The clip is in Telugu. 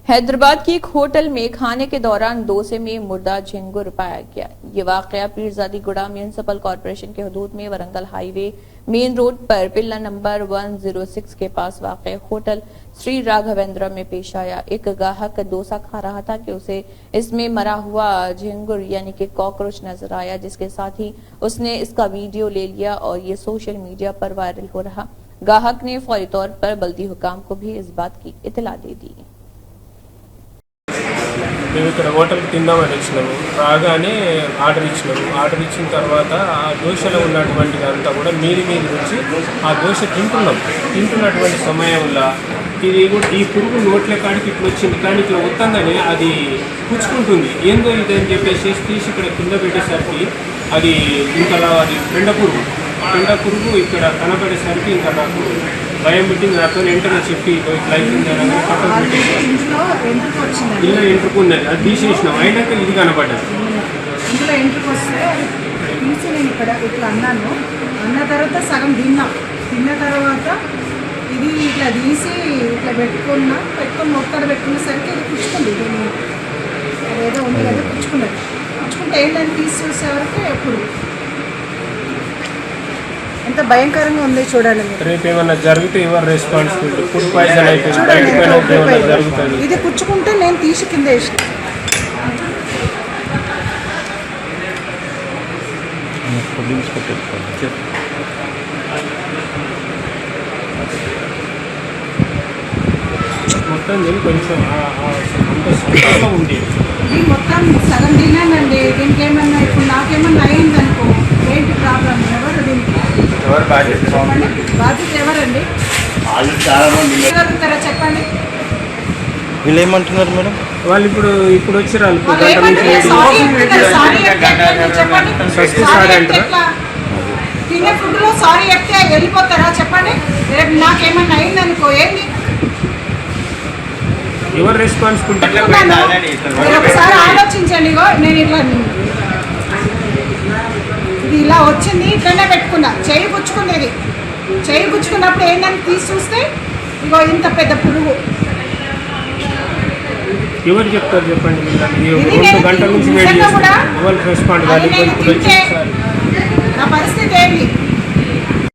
हैदराबाद की एक होटल में खाने के दौरान डोसे में मुर्दा झिंगुर पाया गया। ये वाकया पीरजादीगुड़ा म्यूनिसिपल कॉर्पोरेशन के हदूद में वरंगल हाईवे मेन रोड पर पिल्ला नंबर 106 के पास वाक़ होटल श्री राघवेंद्र में पेश आया। एक ग्राहक डोसा खा रहा था कि उसे इसमें मरा हुआ झिंगुर यानी कि कॉकरोच नजर आया, जिसके साथ ही उसने इसका वीडियो ले लिया और ये सोशल मीडिया पर वायरल हो रहा। ग्राहक ने फौरी तौर पर बल्दी हुकाम को भी इस बात की इत्तला दे दी। మేము ఇక్కడ హోటల్కి తిందామని వచ్చినాము. రాగానే ఆర్డర్ ఇచ్చిన తర్వాత ఆ దోశలో ఉన్నటువంటి అంతా కూడా మీది వచ్చి ఆ దోశ తింటున్నటువంటి సమయంలో ఈ పురుగు నోట్ల కాడికి ఇట్లా వచ్చింది, కానీ ఇట్లా వస్తుందని అది పుచ్చుకుంటుంది. ఏందో ఇదని చెప్పేసి తీసి ఇక్కడ కింద పెట్టేసరికి అది ఇంకలా అది పెండ పురుగు ఇక్కడ కనబడేసరికి ఇంకా నాకు భయం పెట్టింది. నాతో వెంటనే చెప్పి ఇట్లా అయిపోయిందని పక్కన పెట్టేసి ఇలా ఎంట్రుకున్నది, అది తీసేసినాం. అయినాక ఇది కనపడ్డది. ఇందులో ఎంట్రుకు వస్తే తీసి నేను ఇక్కడ ఇట్లా అన్న తర్వాత సగం తిన్న తర్వాత ఇది ఇట్లా తీసి ఇట్లా పెట్టుకొని మొక్కడ పెట్టుకునేసరికి ఇది పుచ్చుకుంది. అదేదో ఉంది కదా పుచ్చుకుంటే ఏంటని తీసి చూసే వరకు ఎప్పుడు ఎంత భయంకరంగా ఉంది చూడండి. రేపు ఏమన్నా జరిగితే ఎవరు రెస్పాన్సిబిలిటీ? ఫుడ్ పాయిజన్ అయిపోయింది. ఇది పుచ్చుకుంటే నేను తీసి కింద వేసిన. మొత్తం కొంచెం ఉంది. ఇది మొత్తం సగం తిన్నానండి. దీనికి ఏమన్నా ఇప్పుడు నాకేమన్నా అయిందనుకో ఏంటి ప్రాబ్లం? ఎవరు దీనికి బాధ్యత ఎవరండి? ఎవరుతారా చెప్పండి. వీళ్ళు ఏమంటున్నారు మేడం? వాళ్ళు ఇప్పుడు వచ్చి తినే ఫుడ్ లో సారీ చెప్తే వెళ్ళిపోతారా చెప్పండి? రేపు నాకేమన్నా అయిందనుకో ఏంటి? ఎవరు రెస్పాన్సిబిలిటీ? ఒకసారి ఆలోచించండి. నేను ఇది ఇలా వచ్చింది, ఇట్లనే పెట్టుకున్నా. చేయి గుచ్చుకున్నప్పుడు ఏంటని తీసి చూస్తే ఇగో ఇంత పెద్ద పురుగు. ఎవరు చెప్తారు చెప్పండి? 2 గంటల నుంచి నా పరిస్థితి ఏంటి?